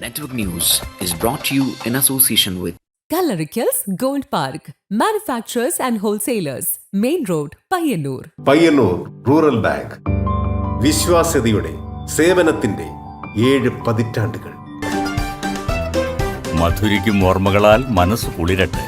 Network News is brought to you in association with Gallericals Gold Park, manufacturers and wholesalers, Main Road, Payyannur. Payyannur rural bank വിശ്വാസ്യതയുടെ സേവനത്തിന്റെ 7 പതിറ്റാണ്ടുകൾ. മധുരിക്കും ഓർമ്മകളാൽ മനസ്സ് കുളിരട്ടെ.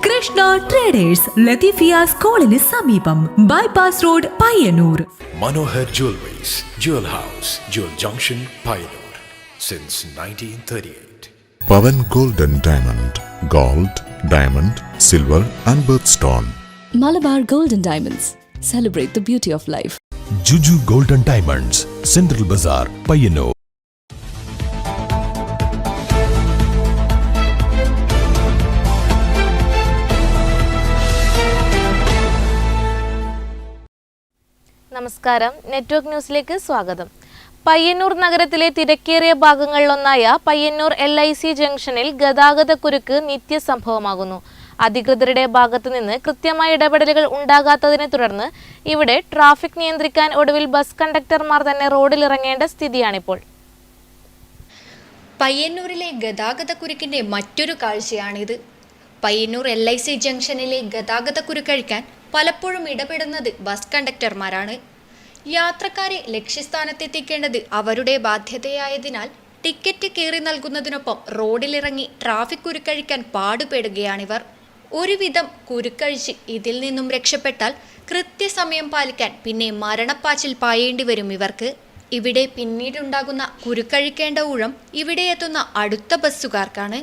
Krishna traders ലത്തീഫിയാസ് കോളിന് സമീപം bypass road Payyanur. Manohar Jewelries, Jewel House, Jewel Junction, Payyanur, since 1938. Pavan Gold and Diamond, Gold, Diamond, Silver and Birthstone. Malabar Gold and Diamonds, celebrate the beauty of life. Juju Gold and Diamonds, Central Bazaar, Payyannur. നമസ്കാരം, network ന്യൂസിലേക്ക് സ്വാഗതം. പയ്യന്നൂർ നഗരത്തിലെ തിരക്കേറിയ ഭാഗങ്ങളിലൊന്നായ Payyanur LIC ജംഗ്ഷനിൽ ഗതാഗതക്കുരുക്ക് നിത്യസംഭവമാകുന്നു. അധികൃതരുടെ ഭാഗത്തുനിന്ന് കൃത്യമായ ഇടപെടലുകൾ ഉണ്ടാകാത്തതിനെ തുടർന്ന് ഇവിടെ ട്രാഫിക് നിയന്ത്രിക്കാൻ ഒടുവിൽ ബസ് കണ്ടക്ടർമാർ തന്നെ റോഡിലിറങ്ങേണ്ട സ്ഥിതിയാണിപ്പോൾ. പയ്യന്നൂരിലെ ഗതാഗതക്കുരുക്കിന്റെ മറ്റൊരു കാഴ്ചയാണിത്. പയ്യന്നൂർ LIC ജംഗ്ഷനിലെ ഗതാഗതക്കുരുക്കഴിക്കാൻ പലപ്പോഴും ഇടപെടുന്നത് ബസ് കണ്ടക്ടർമാരാണ്. യാത്രക്കാരെ ലക്ഷ്യസ്ഥാനത്തെത്തിക്കേണ്ടത് അവരുടെ ബാധ്യതയായതിനാൽ ടിക്കറ്റ് കീറി നൽകുന്നതിനൊപ്പം റോഡിലിറങ്ങി ട്രാഫിക് കുരുക്കഴിക്കാൻ പാടുപെടുകയാണിവർ. ഒരുവിധം കുരുക്കഴിച്ച് ഇതിൽ നിന്നും രക്ഷപ്പെട്ടാൽ കൃത്യസമയം പാലിക്കാൻ പിന്നെ മരണപ്പാച്ചിൽ പായേണ്ടി വരും ഇവർക്ക്. ഇവിടെ പിന്നീടുണ്ടാകുന്ന കുരുക്കഴിക്കേണ്ട ഊഴം ഇവിടെ എത്തുന്ന അടുത്ത ബസ്സുകാർക്കാണ്.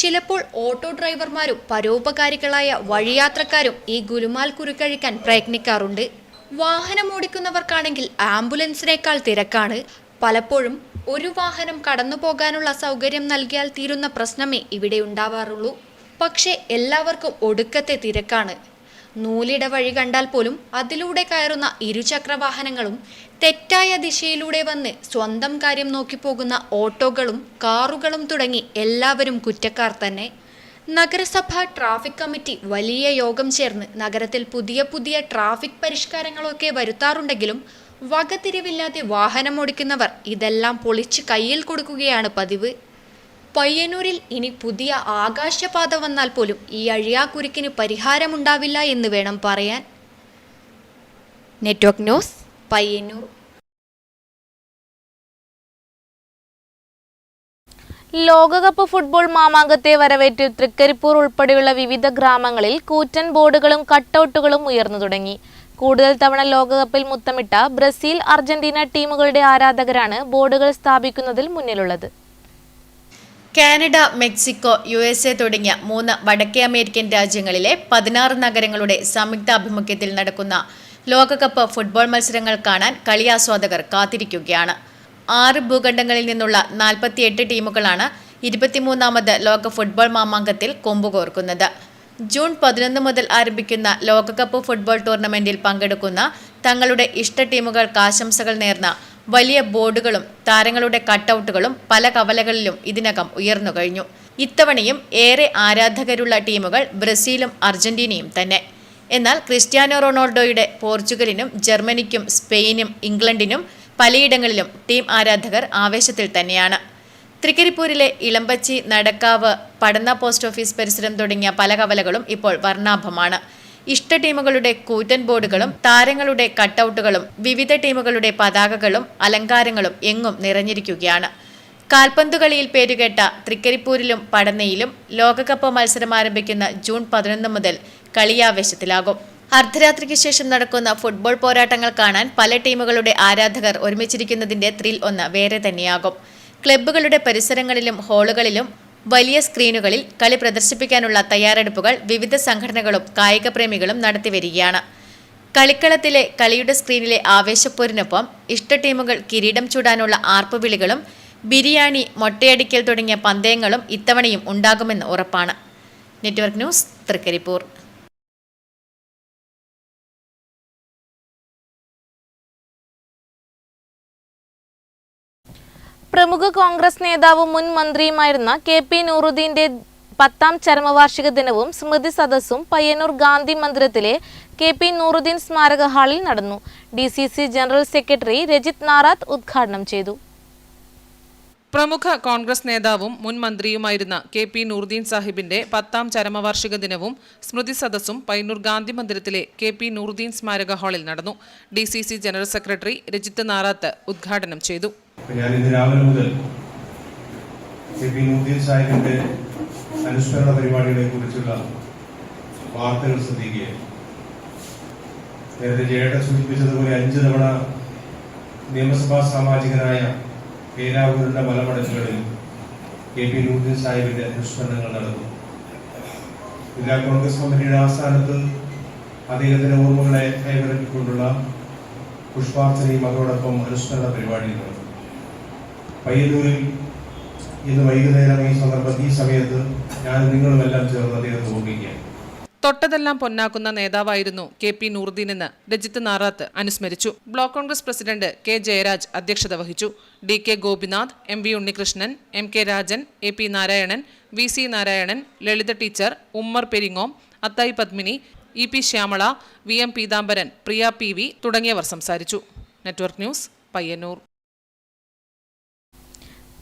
ചിലപ്പോൾ ഓട്ടോ ഡ്രൈവർമാരും പരോപകാരികളായ വഴിയാത്രക്കാരും ഈ ഗുലുമാൽ കുരുക്കഴിക്കാൻ പ്രയത്നിക്കാറുണ്ട്. വാഹനം ഓടിക്കുന്നവർക്കാണെങ്കിൽ ആംബുലൻസിനേക്കാൾ തിരക്കാണ്. പലപ്പോഴും ഒരു വാഹനം കടന്നു പോകാനുള്ള സൗകര്യം നൽകിയാൽ തീരുന്ന പ്രശ്നമേ ഇവിടെ ഉണ്ടാവാറുള്ളൂ. പക്ഷേ എല്ലാവർക്കും ഒടുക്കത്തെ തിരക്കാണ്. നൂലിട വഴി കണ്ടാൽ പോലും അതിലൂടെ കയറുന്ന ഇരുചക്ര വാഹനങ്ങളും തെറ്റായ ദിശയിലൂടെ വന്ന് സ്വന്തം കാര്യം നോക്കിപ്പോകുന്ന ഓട്ടോകളും കാറുകളും തുടങ്ങി എല്ലാവരും കുറ്റക്കാർ തന്നെ. നഗരസഭ ട്രാഫിക് കമ്മിറ്റി വലിയ യോഗം ചേർന്ന് നഗരത്തിൽ പുതിയ ട്രാഫിക് പരിഷ്കാരങ്ങളൊക്കെ വരുത്താറുണ്ടെങ്കിലും വകതിരിവില്ലാതെ വാഹനമോടിക്കുന്നവർ ഇതെല്ലാം പൊളിച്ച് കയ്യിൽ കൊടുക്കുകയാണ് പതിവ്. പയ്യന്നൂരിൽ ഇനി പുതിയ ആകാശപാത വന്നാൽ പോലും ഈ അഴിയാക്കുരുക്കിന് പരിഹാരമുണ്ടാവില്ല എന്ന് വേണം പറയാൻ. Network news, Payyanur. ലോകകപ്പ് ഫുട്ബോൾ മാമാങ്കത്തെ വരവേറ്റ് തൃക്കരിപ്പൂർ ഉൾപ്പെടെയുള്ള വിവിധ ഗ്രാമങ്ങളിൽ കൂറ്റൻ ബോർഡുകളും കട്ടൗട്ടുകളും ഉയർന്നു തുടങ്ങി. കൂടുതൽ തവണ ലോകകപ്പിൽ മുത്തമിട്ട ബ്രസീൽ, അർജന്റീന ടീമുകളുടെ ആരാധകരാണ് ബോർഡുകൾ സ്ഥാപിക്കുന്നതിൽ മുന്നിലുള്ളത്. കാനഡ, മെക്സിക്കോ, USA തുടങ്ങിയ 3 വടക്കേ അമേരിക്കൻ രാജ്യങ്ങളിലെ 16 നഗരങ്ങളുടെ സംയുക്താഭിമുഖ്യത്തിൽ നടക്കുന്ന ലോകകപ്പ് ഫുട്ബോൾ മത്സരങ്ങൾ കാണാൻ കളിയാസ്വാദകർ കാത്തിരിക്കുകയാണ്. 6 ഭൂഖണ്ഡങ്ങളിൽ നിന്നുള്ള 48 ടീമുകളാണ് 23ാമത് ലോക ഫുട്ബോൾ മാമാങ്കത്തിൽ കൊമ്പുകോർക്കുന്നത്. ജൂൺ 11 മുതൽ ആരംഭിക്കുന്ന ലോകകപ്പ് ഫുട്ബോൾ ടൂർണമെന്റിൽ പങ്കെടുക്കുന്ന തങ്ങളുടെ ഇഷ്ട ടീമുകൾക്ക് ആശംസകൾ നേർന്ന വലിയ ബോർഡുകളും താരങ്ങളുടെ കട്ടൗട്ടുകളും പല കവലകളിലും ഇതിനകം ഉയർന്നു കഴിഞ്ഞു. ഇത്തവണയും ഏറെ ആരാധകരുള്ള ടീമുകൾ ബ്രസീലും അർജന്റീനയും തന്നെ. എന്നാൽ ക്രിസ്ത്യാനോ റൊണാൾഡോയുടെ പോർച്ചുഗലിനും ജർമ്മനിക്കും സ്പെയിനും ഇംഗ്ലണ്ടിനും പലയിടങ്ങളിലും ടീം ആരാധകർ ആവേശത്തിൽ തന്നെയാണ്. തൃക്കരിപ്പൂരിലെ ഇളമ്പച്ചി, നടക്കാവ്, പടന്ന പോസ്റ്റ് ഓഫീസ് പരിസരം തുടങ്ങിയ പല കവലകളും ഇപ്പോൾ വർണ്ണാഭമാണ്. ഇഷ്ട ടീമുകളുടെ കൂറ്റൻ ബോർഡുകളും താരങ്ങളുടെ കട്ടൗട്ടുകളും വിവിധ ടീമുകളുടെ പതാകകളും അലങ്കാരങ്ങളും എങ്ങും നിറഞ്ഞിരിക്കുകയാണ്. കാൽപന്തുകളിയിൽ പേരുകേട്ട തൃക്കരിപ്പൂരിലും പടന്നയിലും ലോകകപ്പ് മത്സരം ആരംഭിക്കുന്ന ജൂൺ 11 മുതൽ കളിയാവേശത്തിലാകും. അർദ്ധരാത്രിക്ക് ശേഷം നടക്കുന്ന ഫുട്ബോൾ പോരാട്ടങ്ങൾ കാണാൻ പല ടീമുകളുടെ ആരാധകർ ഒരുമിച്ചിരിക്കുന്നതിന്റെ ത്രിൽ ഒന്ന് വേറെ തന്നെയാകും. ക്ലബ്ബുകളുടെ പരിസരങ്ങളിലും ഹാളുകളിലും വലിയ സ്ക്രീനുകളിൽ കളി പ്രദർശിപ്പിക്കാനുള്ള തയ്യാറെടുപ്പുകൾ വിവിധ സംഘടനകളും കായിക പ്രേമികളും നടത്തിവരികയാണ്. കളിക്കളത്തിലെ കളിയുടെ സ്ക്രീനിലെ ആവേശപ്പോരിനൊപ്പം ഇഷ്ട ടീമുകൾ കിരീടം ചൂടാനുള്ള ആർപ്പുവിളികളും ബിരിയാണി, മൊട്ടയടിക്കൽ തുടങ്ങിയ പന്തയങ്ങളും ഇത്തവണയും ഉണ്ടാകുമെന്ന് ഉറപ്പാണ്. Network news, Trikaripur. പ്രമുഖ കോൺഗ്രസ് നേതാവും മുൻ മന്ത്രിയുമായിരുന്ന KP നൂറുദ്ദീന്റെ 10ാം ചരമവാർഷിക ദിനവും സ്മൃതി സദസ്സും പയ്യന്നൂർ ഗാന്ധി മന്ദിരത്തിലെ KP നൂറുദ്ദീൻ സ്മാരക ഹാളിൽ നടന്നു. DCC general secretary Rajith Narath ഉദ്ഘാടനം ചെയ്തു. പ്രമുഖ കോൺഗ്രസ് നേതാവും മുൻ മന്ത്രിയുമായിരുന്ന KP നൂറുദ്ദീൻ സാഹിബിന്റെ 10ാം ചരമവാർഷിക ദിനവും സ്മൃതി സദസ്സും പയ്യന്നൂർ ഗാന്ധി മന്ദിരത്തിലെ KP നൂറുദ്ദീൻ സ്മാരക ഹാളിൽ നടന്നു. DCC general secretary Rajith Narath ഉദ്ഘാടനം ചെയ്തു. ഞാൻ ഇന്ന് രാവിലെ മുതൽ KP നൂറുദ്ദീൻ സാഹിബിന്റെ അനുസ്മരണ പരിപാടികളെ കുറിച്ചുള്ള വാർത്തകൾ ശ്രദ്ധിക്കുകയാണ്. നേരത്തെ ജയേട്ടൻ സൂചിപ്പിച്ചതുപോലെ 5 തവണ നിയമസഭാ സാമാജികനായ പേരാവൂരിന്റെ മലമടക്കുകളിൽ KP നൂറുദ്ദീൻ സാഹിബിന്റെ അനുസ്മരണങ്ങൾ നടന്നു. ജില്ലാ കോൺഗ്രസ് കമ്മിറ്റിയുടെ ആസ്ഥാനത്ത് അദ്ദേഹത്തിന്റെ ഓർമ്മകളെ കൈവരക്കിക്കൊണ്ടുള്ള പുഷ്പാർച്ചനയും അതോടൊപ്പം അനുസ്മരണ പരിപാടിയും നടന്നു. പയ്യന്നൂരിൽ ഇന്ന് വൈകുന്നേരം ഈ സമയത്ത് ഞാൻ നിങ്ങളുമെല്ലാം ചേർന്ന് അദ്ദേഹത്തെ ഓർമ്മിക്കുകയാണ്. തൊട്ടതെല്ലാം പൊന്നാക്കുന്ന നേതാവായിരുന്നു KP നൂറുദ്ദീനെന്ന് രജിത് നാറാത്ത് അനുസ്മരിച്ചു. Block Congress president K Jayaraj അധ്യക്ഷത വഹിച്ചു. DK Gopinath, MV Unnikrishnan, MK Rajan, AP Narayanan, VC Narayanan, Lalitha teacher, Ummer Peringome, Athayi Padmini, EP Shyamala, VM Peethambaran, Priya PV തുടങ്ങിയവർ സംസാരിച്ചു. Network news, Payyanur.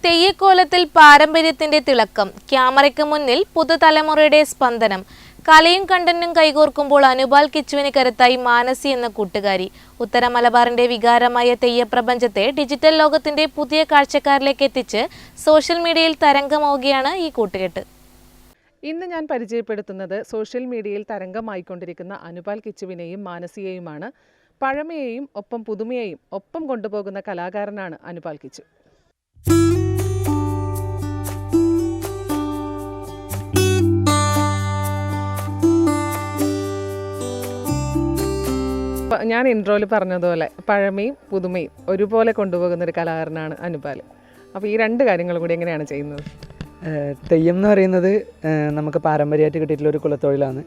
തെയ്യക്കോലത്തിൽ പാരമ്പര്യത്തിന്റെ തിളക്കം, ക്യാമറയ്ക്ക് മുന്നിൽ പുതുതലമുറയുടെ സ്പന്ദനം. കലയും കണ്ടന്റും കൈകോർക്കുമ്പോൾ അനുപാൽ കിച്ചുവിന് കരുത്തായി മാനസി എന്ന കൂട്ടുകാരി. ഉത്തര മലബാറിന്റെ വികാരമായ തെയ്യപ്രപഞ്ചത്തെ ഡിജിറ്റൽ ലോകത്തിന്റെ പുതിയ കാഴ്ചക്കാരിലേക്ക് എത്തിച്ച് സോഷ്യൽ മീഡിയയിൽ തരംഗമാവുകയാണ് ഈ കൂട്ടുകെട്ട്. ഇന്ന് ഞാൻ പരിചയപ്പെടുത്തുന്നത് സോഷ്യൽ മീഡിയയിൽ തരംഗമായിക്കൊണ്ടിരിക്കുന്ന അനുപാൽ കിച്ചുവിനെയും മാനസിയെയുമാണ്. പഴമയെയും ഒപ്പം പുതുമയെയും ഒപ്പം കൊണ്ടുപോകുന്ന കലാകാരനാണ് അനുപാൽ കിച്ചു. ഞാൻ ഇൻട്രോയിൽ പറഞ്ഞതുപോലെ പഴമയും പുതുമയും ഒരുപോലെ കൊണ്ടുപോകുന്ന ഒരു കലാകാരനാണ് അനുപാൽ. അപ്പോൾ ഈ 2 കാര്യങ്ങളും കൂടി എങ്ങനെയാണ് ചെയ്യുന്നത്? തെയ്യം എന്ന് പറയുന്നത് നമുക്ക് പാരമ്പര്യമായിട്ട് കിട്ടിയിട്ടുള്ളൊരു കുലത്തൊഴിലാണ്.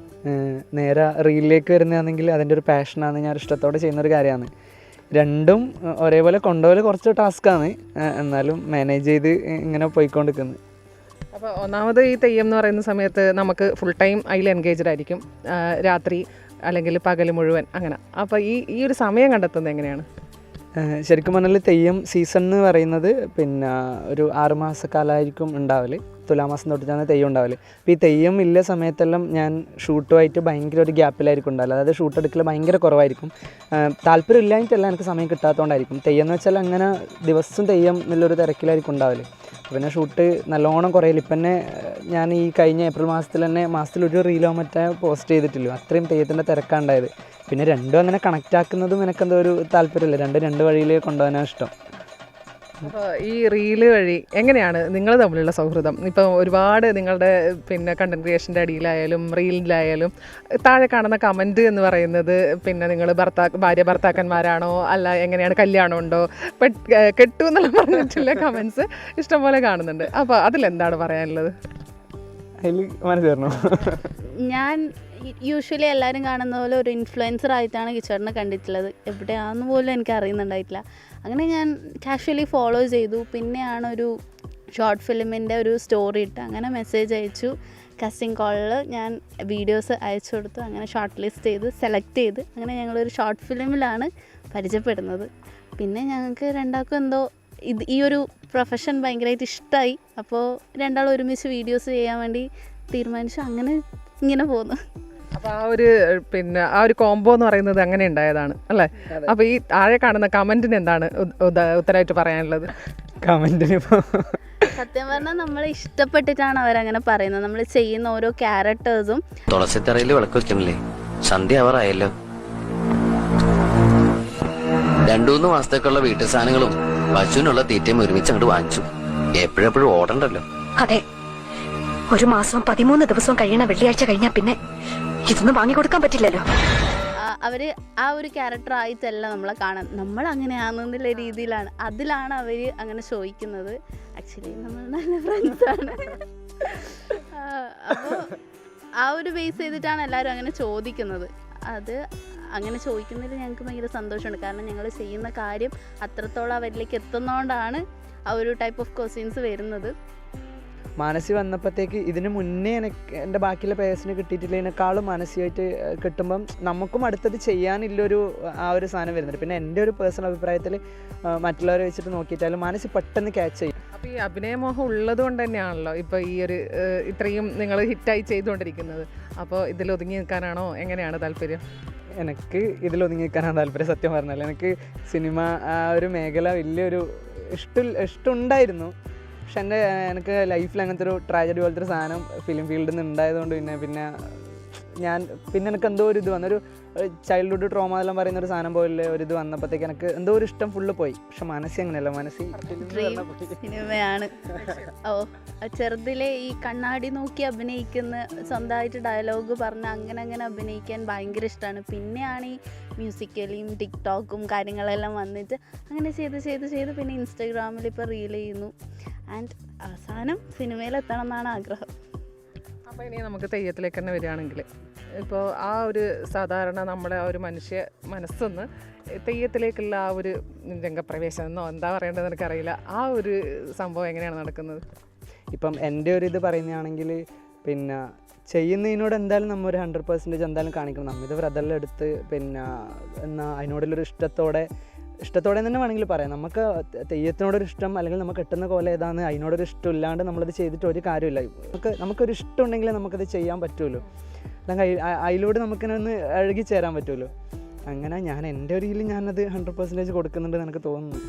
നേരെ റീലിലേക്ക് വരുന്നതാണെങ്കിൽ അതിൻ്റെ ഒരു പാഷനാണ്, ഞാൻ ഇഷ്ടത്തോടെ ചെയ്യുന്നൊരു കാര്യമാണ്. രണ്ടും ഒരേപോലെ കൊണ്ടുപോകൽ കുറച്ച് ടാസ്ക്കാണ്, എന്നാലും മാനേജ് ചെയ്ത് ഇങ്ങനെ പോയിക്കൊണ്ടിരിക്കുന്നത്. അപ്പോൾ ഒന്നാമത് ഈ തെയ്യം എന്ന് പറയുന്ന സമയത്ത് നമുക്ക് ഫുൾ ടൈം അതിൽ എൻഗേജ്ഡ് ആയിരിക്കും, രാത്രി അല്ലെങ്കിൽ പകൽ മുഴുവൻ അങ്ങനെ. അപ്പോൾ ഈ ഒരു സമയം കണ്ടെത്തുന്നത് എങ്ങനെയാണ്? ശരിക്കും പറഞ്ഞാൽ തെയ്യം സീസൺ എന്ന് പറയുന്നത് പിന്നെ ഒരു 6 മാസക്കാലമായിരിക്കും ഉണ്ടാവൽ. തുലാമാസം തൊട്ടിട്ടാണ് തെയ്യം ഉണ്ടാവൽ. അപ്പോൾ ഈ തെയ്യം ഇല്ല സമയത്തെല്ലാം ഞാൻ ഷൂട്ടുമായിട്ട് ഭയങ്കര ഒരു ഗ്യാപ്പിലായിരിക്കും ഉണ്ടാവില്ല. അതായത് ഷൂട്ട് എടുക്കൽ ഭയങ്കര കുറവായിരിക്കും. താല്പര്യം ഇല്ലാഞ്ഞിട്ടല്ല, എനിക്ക് സമയം കിട്ടാത്തതുകൊണ്ടായിരിക്കും. തെയ്യം എന്ന് വെച്ചാൽ അങ്ങനെ ദിവസം തെയ്യം എന്നുള്ളൊരു തിരക്കിലായിരിക്കും ഉണ്ടാവൽ. പിന്നെ ഷൂട്ട് നല്ലോണം കുറയില്ല. ഇപ്പം തന്നെ ഞാൻ ഈ കഴിഞ്ഞ ഏപ്രിൽ മാസത്തിൽ തന്നെ മാസത്തിലൊരു റീലോ മറ്റേ പോസ്റ്റ് ചെയ്തിട്ടില്ല. അത്രയും തെയ്യത്തിൻ്റെ തിരക്കാണ് ഉണ്ടായത്. പിന്നെ രണ്ടും അങ്ങനെ കണക്റ്റ് ആക്കുന്നതും എനിക്കെന്തോ ഒരു താല്പര്യമില്ല. രണ്ട് വഴിയിലേക്ക് കൊണ്ടുപോകാനാണ് ഇഷ്ടം. അപ്പോൾ ഈ റീല് വഴി എങ്ങനെയാണ് നിങ്ങൾ തമ്മിലുള്ള സൗഹൃദം? ഇപ്പോൾ ഒരുപാട് നിങ്ങളുടെ കണ്ടന്റ് ക്രിയേഷൻ്റെ അടിയിലായാലും റീലിലായാലും താഴെ കാണുന്ന കമൻറ്റ് എന്ന് പറയുന്നത് നിങ്ങൾ ഭാര്യ ഭർത്താക്കന്മാരാണോ, അല്ല എങ്ങനെയാണ്, കല്യാണം ഉണ്ടോ, കെട്ടു എന്നുള്ള പറഞ്ഞിട്ടുള്ള കമൻസ് ഇഷ്ടംപോലെ കാണുന്നുണ്ട്. അപ്പോൾ അതിലെന്താണ് പറയാനുള്ളത്? അതിൽ മനസ്സിലായിരുന്നു. ഞാൻ യൂഷ്വലി എല്ലാവരും കാണുന്ന പോലെ ഒരു ഇൻഫ്ലുവൻസർ ആയിട്ടാണ് കിച്ചേട്ടനെ കണ്ടിട്ടുള്ളത്. എവിടെയാണെന്ന് പോലും എനിക്ക് അറിയുന്നുണ്ടായിട്ടില്ല. അങ്ങനെ ഞാൻ കാഷ്വലി ഫോളോ ചെയ്തു. പിന്നെയാണ് ഒരു ഷോർട്ട് ഫിലിമിൻ്റെ ഒരു സ്റ്റോറി ഇട്ട് അങ്ങനെ മെസ്സേജ് അയച്ചു. കാസ്റ്റിംഗ് കോളിൽ ഞാൻ വീഡിയോസ് അയച്ചു കൊടുത്തു. അങ്ങനെ ഷോർട്ട് ലിസ്റ്റ് ചെയ്ത് സെലക്ട് ചെയ്ത് അങ്ങനെ ഞങ്ങളൊരു ഷോർട്ട് ഫിലിമിലാണ് പരിചയപ്പെടുന്നത്. പിന്നെ ഞങ്ങൾക്ക് രണ്ടാൾക്കും എന്തോ ഈ ഒരു പ്രൊഫഷൻ ഭയങ്കരമായിട്ട് ഇഷ്ടമായി. അപ്പോൾ രണ്ടാളും ഒരുമിച്ച് വീഡിയോസ് ചെയ്യാൻ വേണ്ടി തീരുമാനിച്ചു. അങ്ങനെ ഇങ്ങനെ പോകുന്നു. അപ്പോൾ ആ ഒരു കോംബോ എന്ന് പറയുന്നത് അങ്ങനെ ഉണ്ടായതാണ് അല്ലേ? അപ്പോൾ ഈ താഴെ കാണുന്ന കമന്റിന് എന്താണ് ഉത്തരമായിട്ട് പറയാനുള്ളത്? കമന്റിന് സത്യം പറഞ്ഞാൽ നമ്മളെ ഇഷ്ടപ്പെട്ടിട്ടാണ് അവരങ്ങനെ പറയുന്നത്. നമ്മൾ ചെയ്യുന്ന ഓരോ ക്യാരക്ടേഴ്സും. തുളസിത്തറയിൽ വിളക്ക് വെക്കണില്ലേ? സന്ധ്യ ആവാറായല്ലോ. 2-3 മാസത്തേക്കുള്ള വീട്ടു സാധനങ്ങളും പശുവിനുള്ള തീറ്റയും ഒരുമിച്ച് അങ്ങോട്ട് വാങ്ങിച്ചു. എപ്പോഴെപ്പോഴും ഓടണ്ടല്ലോ. അതെ, 1 മാസം 13 ദിവസവും കഴിയണ വെള്ളിയാഴ്ച കഴിഞ്ഞാൽ പിന്നെ ഇതൊന്നും വാങ്ങിക്കൊടുക്കാൻ പറ്റില്ലല്ലോ. അവർ ആ ഒരു ക്യാരക്ടർ ആയിട്ടല്ല നമ്മളെ കാണാൻ, നമ്മൾ അങ്ങനെയാണെന്നുള്ള രീതിയിലാണ്, അതിലാണ് അവർ അങ്ങനെ ചോദിക്കുന്നത്. ആക്ച്വലി നമ്മൾ നല്ല ഫ്രണ്ട്സാണ്. അപ്പോൾ ആ ഒരു ബേസ് ചെയ്തിട്ടാണ് എല്ലാവരും അങ്ങനെ ചോദിക്കുന്നത്. അത് അങ്ങനെ ചോദിക്കുന്നതിൽ ഞങ്ങൾക്ക് ഭയങ്കര സന്തോഷമുണ്ട്. കാരണം ഞങ്ങൾ ചെയ്യുന്ന കാര്യം അത്രത്തോളം അവരിലേക്ക് എത്തുന്നതുകൊണ്ടാണ് ആ ഒരു ടൈപ്പ് ഓഫ് ക്വസ്റ്റ്യൻസ് വരുന്നത്. മാനസി വന്നപ്പോഴത്തേക്ക് ഇതിന് മുന്നേ എൻ്റെ ബാക്കിയുള്ള പേഴ്സിന് കിട്ടിയിട്ടില്ലതിനേക്കാളും മാനസികമായിട്ട് കിട്ടുമ്പം നമുക്കും അടുത്തത് ചെയ്യാനില്ലൊരു ആ ഒരു സാധനം വരുന്നുണ്ട്. പിന്നെ എൻ്റെ ഒരു പേഴ്സണൽ അഭിപ്രായത്തിൽ മറ്റുള്ളവരെ വെച്ചിട്ട് നോക്കിയിട്ടാലും മാനസി പെട്ടെന്ന് ക്യാച്ച് ചെയ്യും. അപ്പോൾ ഈ അഭിനയമോഹം ഉള്ളത് കൊണ്ട് തന്നെയാണല്ലോ ഇപ്പോൾ ഈ ഒരു ഇത്രയും നിങ്ങൾ ഹിറ്റായി ചെയ്തുകൊണ്ടിരിക്കുന്നത്. അപ്പോൾ ഇതിൽ ഒതുങ്ങി നിൽക്കാനാണോ, എങ്ങനെയാണ് താല്പര്യം? എനിക്ക് ഇതിലൊതുങ്ങി നിൽക്കാനാണ് താല്പര്യം. സത്യം പറഞ്ഞാൽ എനിക്ക് സിനിമ ആ ഒരു മേഖല വലിയൊരു ഇഷ്ടമുണ്ടായിരുന്നു. പക്ഷെ എനിക്ക് ലൈഫിൽ അങ്ങനത്തെ ഒരു ട്രാജഡി പോലത്തെ ഒരു സാധനം ഫിലിം ഫീൽഡിൽ നിന്ന് ഉണ്ടായതുകൊണ്ട് പിന്നെ എനിക്ക് എന്തോ ഒരു ഇത് വന്നൊരു ചൈൽഡ്ഹുഡ് ട്രോമ എല്ലാം പറയുന്ന ഒരു സാധനം പോലെ ഒരു ഇത് വന്നപ്പോഴത്തേക്ക് എനിക്ക് എന്തോ ഒരു ഇഷ്ടം ഫുള്ള് പോയി. പക്ഷെ മനസ്സി അങ്ങനെയല്ല, മനസ്സി സിനിമയാണ്. ചെറുതിലെ ഈ കണ്ണാടി നോക്കി അഭിനയിക്കുന്ന, സ്വന്തമായിട്ട് ഡയലോഗ് പറഞ്ഞ് അങ്ങനെ അഭിനയിക്കാൻ ഭയങ്കര ഇഷ്ടമാണ്. പിന്നെയാണ് ഈ മ്യൂസിക്കലിയും ടിക്ടോക്കും കാര്യങ്ങളെല്ലാം വന്നിട്ട് അങ്ങനെ ചെയ്ത് പിന്നെ ഇൻസ്റ്റാഗ്രാമിൽ ഇപ്പോൾ റീൽ ചെയ്യുന്നു. ആൻഡ് അവസാനം സിനിമയിലെത്തണം എന്നാണ് ആഗ്രഹം. അപ്പോൾ ഇനി നമുക്ക് തെയ്യത്തിലേക്ക് തന്നെ വരികയാണെങ്കിൽ, ഇപ്പോൾ ആ ഒരു സാധാരണ നമ്മുടെ ആ ഒരു മനുഷ്യ മനസ്സൊന്ന് തെയ്യത്തിലേക്കുള്ള ആ ഒരു രംഗപ്രവേശനം എന്നോ എന്താ പറയേണ്ടത് എനിക്കറിയില്ല, ആ ഒരു സംഭവം എങ്ങനെയാണ് നടക്കുന്നത്? ഇപ്പം എൻ്റെ ഒരു ഇത് പറയുന്നതാണെങ്കിൽ പിന്നെ ചെയ്യുന്നതിനോട് എന്തായാലും നമ്മൾ ഒരു 100% എന്തായാലും കാണിക്കണം. നമ്മിത് വ്രതെല്ലാം എടുത്ത് പിന്നെ എന്നാൽ അതിനോടുള്ളൊരു ഇഷ്ടത്തോടെ തന്നെ വേണമെങ്കിൽ പറയാം. നമുക്ക് തെയ്യത്തിനോടൊരു ഇഷ്ടം അല്ലെങ്കിൽ നമുക്ക് കിട്ടുന്ന പോലെ ഏതാണ് അതിനോടൊരു ഇഷ്ടം ഇല്ലാണ്ട് നമ്മളത് ചെയ്തിട്ട് ഒരു കാര്യമില്ല. നമുക്കൊരു ഇഷ്ടം ഉണ്ടെങ്കിലേ നമുക്കത് ചെയ്യാൻ പറ്റുമല്ലോ, അല്ലെങ്കിൽ അതിലൂടെ നമുക്കിനെ ഒന്ന് അഴുകി ചേരാൻ പറ്റുമല്ലോ. അങ്ങനെ ഞാൻ എൻ്റെ ഒരു ഇതിൽ ഞാനത് 100% കൊടുക്കുന്നുണ്ടെന്ന് എനിക്ക് തോന്നുന്നു.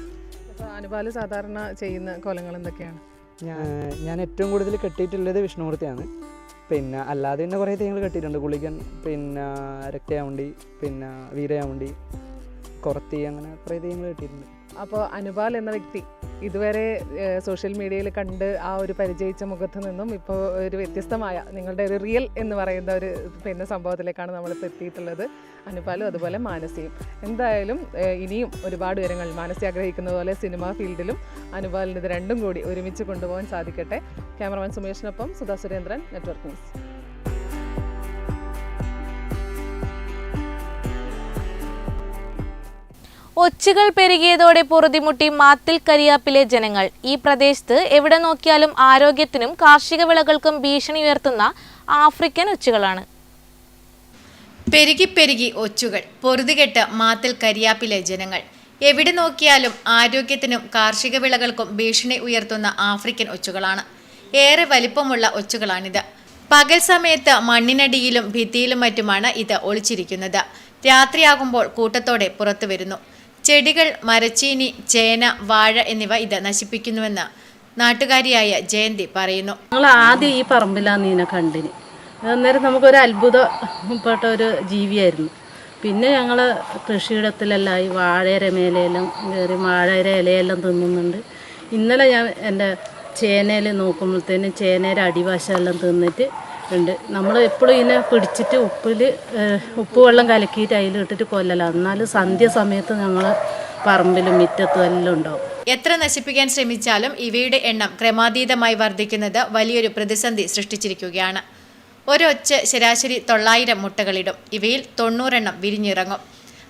അപ്പോൾ അനുപാൽ സാധാരണ ചെയ്യുന്ന കോലങ്ങൾ എന്തൊക്കെയാണ്? ഞാൻ ഏറ്റവും കൂടുതൽ കെട്ടിയിട്ടുള്ളത് വിഷ്ണുമൂർത്തിയാണ്. പിന്നെ അല്ലാതെ തന്നെ കുറേ തെയ്യങ്ങൾ കെട്ടിയിട്ടുണ്ട്. ഗുളികൻ, പിന്നെ രക്തയാവുണ്ടി, പിന്നെ വീരയാവുണ്ടി, കുറത്തി, അങ്ങനെ കുറേ തെയ്യങ്ങൾ കെട്ടിയിട്ടുണ്ട്. അപ്പോൾ അനുപാൽ എന്ന വ്യക്തി ഇതുവരെ സോഷ്യൽ മീഡിയയിൽ കണ്ട് ആ ഒരു പരിചയിച്ച മുഖത്ത് നിന്നും ഇപ്പോൾ ഒരു വ്യത്യസ്തമായ നിങ്ങളുടെ ഒരു റിയൽ എന്ന് പറയുന്ന ഒരു പിന്നെ സംഭവത്തിലേക്കാണ് നമ്മളിപ്പോൾ എത്തിയിട്ടുള്ളത്. അനുപാലും അതുപോലെ മാനസിയും. എന്തായാലും ഇനിയും ഒരുപാട് ഉയരങ്ങൾ മാനസി ആഗ്രഹിക്കുന്ന പോലെ സിനിമാ ഫീൽഡിലും അനുപാലിന് ഇത് രണ്ടും കൂടി ഒരുമിച്ച് കൊണ്ടുപോകാൻ സാധിക്കട്ടെ. ക്യാമറമാൻ സുമേഷിനൊപ്പം സുധാ സുരേന്ദ്രൻ, നെറ്റ്വർക്ക് ന്യൂസ്. ഒച്ചുകൾ പെരുകിയതോടെ പൊറുതിമുട്ടി മാത്തിൽ കരിയാപ്പിലെ ജനങ്ങൾ. ഈ പ്രദേശത്ത് എവിടെ നോക്കിയാലും ആരോഗ്യത്തിനും കാർഷിക വിളകൾക്കും ഭീഷണി ഉയർത്തുന്ന ആഫ്രിക്കൻ ഒച്ചുകളാണ്. പെരുകി ഒച്ചുകൾ, പൊറുതികെട്ട് മാത്തിൽ കരിയാപ്പിലെ ജനങ്ങൾ. എവിടെ നോക്കിയാലും ആരോഗ്യത്തിനും കാർഷിക വിളകൾക്കും ഭീഷണി ഉയർത്തുന്ന ആഫ്രിക്കൻ ഒച്ചുകളാണ്. ഏറെ വലിപ്പമുള്ള ഒച്ചുകളാണിത്. പകൽ സമയത്ത് മണ്ണിനടിയിലും ഭിത്തിയിലും മറ്റുമാണ് ഇത് ഒളിച്ചിരിക്കുന്നത്. രാത്രിയാകുമ്പോൾ കൂട്ടത്തോടെ പുറത്തു വരുന്നു. ചെടികൾ, മരച്ചീനി, ചേന, വാഴ എന്നിവ ഇത് നശിപ്പിക്കുന്നുവെന്ന് നാട്ടുകാരിയായ ജയന്തി പറയുന്നു. ഞങ്ങൾ ആദ്യം ഈ പറമ്പിലാണ് ഇതിനെ കണ്ടിന്. അന്നേരം നമുക്കൊരു അത്ഭുതപ്പെട്ട ഒരു ജീവിയായിരുന്നു. പിന്നെ ഞങ്ങൾ കൃഷിയിടത്തിലെല്ലാം ഈ വാഴയുടെ മേലെയെല്ലാം കയറി വാഴയുടെ ഇലയെല്ലാം തിന്നുന്നുണ്ട്. ഇന്നലെ ഞാൻ എൻ്റെ ചേനയിൽ നോക്കുമ്പോഴത്തേനും ചേനയുടെ അടിവശമെല്ലാം തിന്നിട്ട് ഉണ്ട്. നമ്മൾ എപ്പോഴും ഇതിനെ പിടിച്ചിട്ട് ഉപ്പ് വെള്ളം കലക്കിയിട്ട് അതിലിട്ടിട്ട് കൊല്ലലാണ്. എന്നാലും സന്ധ്യ സമയത്ത് ഞങ്ങൾ പറമ്പിലും മുറ്റത്തും എല്ലാം ഉണ്ടാവും. എത്ര നശിപ്പിക്കാൻ ശ്രമിച്ചാലും ഇവയുടെ എണ്ണം ക്രമാതീതമായി വർദ്ധിക്കുന്നത് വലിയൊരു പ്രതിസന്ധി സൃഷ്ടിച്ചിരിക്കുകയാണ്. ഒരൊച്ച് ശരാശരി 900 മുട്ടകളിടും. ഇവയിൽ 90 എണ്ണം വിരിഞ്ഞിറങ്ങും.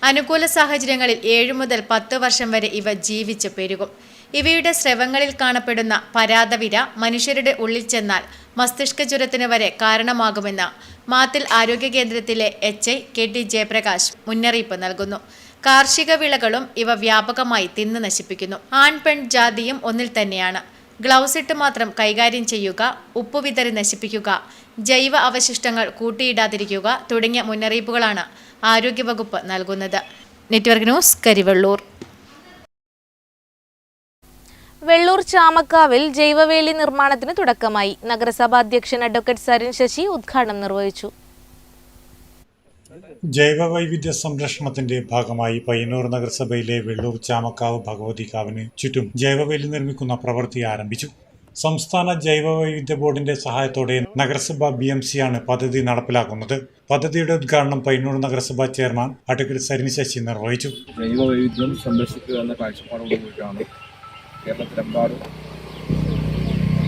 അനുകൂല സാഹചര്യങ്ങളിൽ 7 മുതൽ 10 വർഷം വരെ ഇവ ജീവിച്ച് പെരുകും. ഇവയുടെ സ്രവങ്ങളിൽ കാണപ്പെടുന്ന പരാതവിര മനുഷ്യരുടെ ഉള്ളിൽ ചെന്നാൽ മസ്തിഷ്ക ജ്വരത്തിന് വരെ കാരണമാകുമെന്ന് മാത്തിൽ ആരോഗ്യ കേന്ദ്രത്തിലെ HI KT ജയപ്രകാശ് മുന്നറിയിപ്പ് നൽകുന്നു. കാർഷിക വിളകളും ഇവ വ്യാപകമായി തിന്ന് നശിപ്പിക്കുന്നു. ആൺ പെൺ ജാതിയും ഒന്നിൽ തന്നെയാണ്. ഗ്ലൗസ് ഇട്ട് മാത്രം കൈകാര്യം ചെയ്യുക, ഉപ്പ് വിതറി നശിപ്പിക്കുക, ജൈവ അവശിഷ്ടങ്ങൾ കൂട്ടിയിടാതിരിക്കുക തുടങ്ങിയ മുന്നറിയിപ്പുകളാണ് ആരോഗ്യവകുപ്പ് നൽകുന്നത്. Network news, Karivellur. വെള്ളൂർ ചാമക്കാവിൽ ജൈവവേലി നിർമ്മാണത്തിന് തുടക്കമായി. നഗരസഭാ അധ്യക്ഷൻ അഡ്വക്കേറ്റ് സരിൻ ശശി ഉദ്ഘാടനം നിർവഹിച്ചു. ജൈവവൈവിധ്യ സംരക്ഷണത്തിന്റെ ഭാഗമായി പയ്യന്നൂർ നഗരസഭയിലെ വെള്ളൂർ ചാമക്കാവ് ഭഗവതികാവിന് ചുറ്റും ജൈവവേലി നിർമ്മിക്കുന്ന പ്രവൃത്തി ആരംഭിച്ചു. സംസ്ഥാന ജൈവവൈവിധ്യ ബോർഡിന്റെ സഹായത്തോടെ നഗരസഭ BMC ആണ് പദ്ധതി നടപ്പിലാക്കുന്നത്. പദ്ധതിയുടെ ഉദ്ഘാടനം പയ്യന്നൂർ നഗരസഭാ ചെയർമാൻ അഡ്വക്കേറ്റ് സരിൻ ശശി നിർവഹിച്ചു. ജൈവവൈവിധ്യം സംരക്ഷിക്കുക എന്ന കാഴ്ചപ്പാടോടുകൂടിയാണ് കേരളത്തിലെമ്പാടും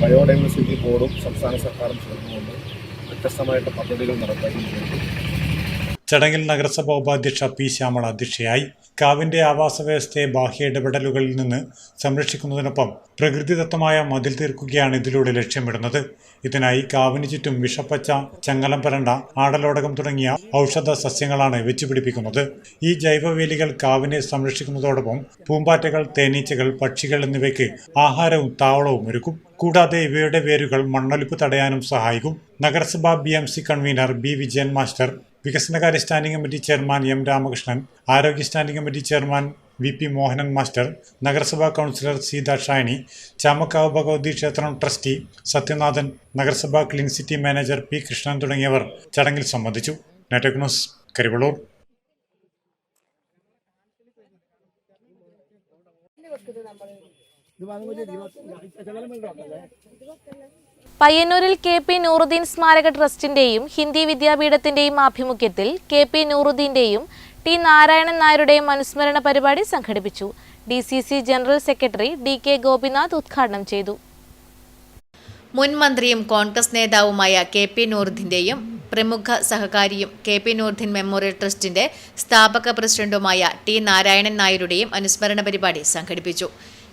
ബയോഡൈവേഴ്സിറ്റി ബോർഡും സംസ്ഥാന സർക്കാരും ചേർന്നുകൊണ്ട് വ്യത്യസ്തമായിട്ട് പദ്ധതികൾ നടപ്പാക്കിയിട്ടുണ്ട്. ചടങ്ങിൽ നഗരസഭാ ഉപാധ്യക്ഷ പി ശ്യാമള അധ്യക്ഷയായി. കാവിന്റെ ആവാസ വ്യവസ്ഥയെ ബാഹ്യ ഇടപെടലുകളിൽ നിന്ന് സംരക്ഷിക്കുന്നതിനൊപ്പം പ്രകൃതിദത്തമായ മതിൽ തീർക്കുകയാണ് ഇതിലൂടെ ലക്ഷ്യമിടുന്നത്. ഇതിനായി കാവിന് ചുറ്റും വിഷപ്പച്ച, ചങ്ങലം പരണ്ട, ആടലോടകം തുടങ്ങിയ ഔഷധ സസ്യങ്ങളാണ് വെച്ചുപിടിപ്പിക്കുന്നത്. ഈ ജൈവവേലികൾ കാവിനെ സംരക്ഷിക്കുന്നതോടൊപ്പം പൂമ്പാറ്റകൾ, തേനീച്ചകൾ, പക്ഷികൾ എന്നിവയ്ക്ക് ആഹാരവും താവളവും ഒരുക്കും. കൂടാതെ ഇവയുടെ വേരുകൾ മണ്ണൊലിപ്പ് തടയാനും സഹായിക്കും. നഗരസഭാ BMC convener B Vijayan master, വികസനകാര്യ standing committee chairman M Ramakrishnan, ആരോഗ്യ standing committee chairman VP Mohanan master, നഗരസഭാ കൗൺസിലർ സീത ഷായനി, ചാമക്കാവ് ഭഗവതി ക്ഷേത്രം ട്രസ്റ്റി സത്യനാഥൻ, നഗരസഭാ clean city manager P Krishnan തുടങ്ങിയവർ ചടങ്ങിൽ സംബന്ധിച്ചു. Network news, Karivellur. പയ്യന്നൂരിൽ KP നൂറുദ്ദീൻ സ്മാരക ട്രസ്റ്റിന്റെയും ഹിന്ദി വിദ്യാപീഠത്തിന്റെയും ആഭിമുഖ്യത്തിൽ KP നൂറുദ്ദീന്റെയും T നാരായണൻ നായരുടെയും അനുസ്മരണ പരിപാടി സംഘടിപ്പിച്ചു. DCC general secretary DK Gopinath ഉദ്ഘാടനം ചെയ്തു. മുൻ മന്ത്രിയും കോൺഗ്രസ് നേതാവുമായ KP നൂറുദ്ദീന്റെയും പ്രമുഖ സഹകാരിയും KP നൂറുദ്ദീൻ മെമ്മോറിയൽ ട്രസ്റ്റിന്റെ സ്ഥാപക പ്രസിഡന്റുമായ T നാരായണൻ നായരുടെയും അനുസ്മരണ പരിപാടി സംഘടിപ്പിച്ചു.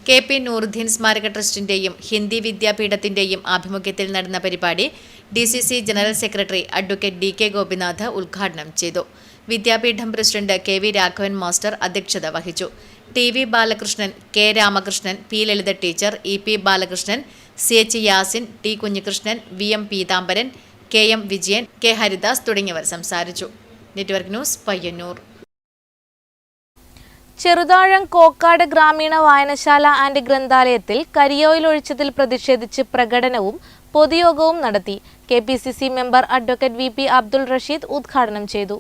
KP നൂറുദ്ദീൻ സ്മാരക ട്രസ്റ്റിന്റെയും ഹിന്ദി വിദ്യാപീഠത്തിന്റെയും ആഭിമുഖ്യത്തിൽ നടന്ന പരിപാടി DCC general secretary advocate DK Gopinath ഉദ്ഘാടനം ചെയ്തു. വിദ്യാപീഠം പ്രസിഡന്റ് KV രാഘവൻ മാസ്റ്റർ അധ്യക്ഷത വഹിച്ചു. TV Balakrishnan, K Ramakrishnan, P Lalitha teacher, EP Balakrishnan, CH Yasin, T Kunhikrishnan, VM Peethambaran, KM Vijayan, K Haridas തുടങ്ങിയവർ സംസാരിച്ചു. Network news, Payyannur. ചെറുതാഴം കോക്കാട് ഗ്രാമീണ വായനശാല ആൻഡ് ഗ്രന്ഥാലയത്തിൽ കരിയോയിൽ ഒഴിച്ചതിൽ പ്രതിഷേധിച്ച് പ്രകടനവും പൊതുയോഗവും നടത്തി. KPCC member advocate VP Abdul Rasheed ഉദ്ഘാടനം ചെയ്തു.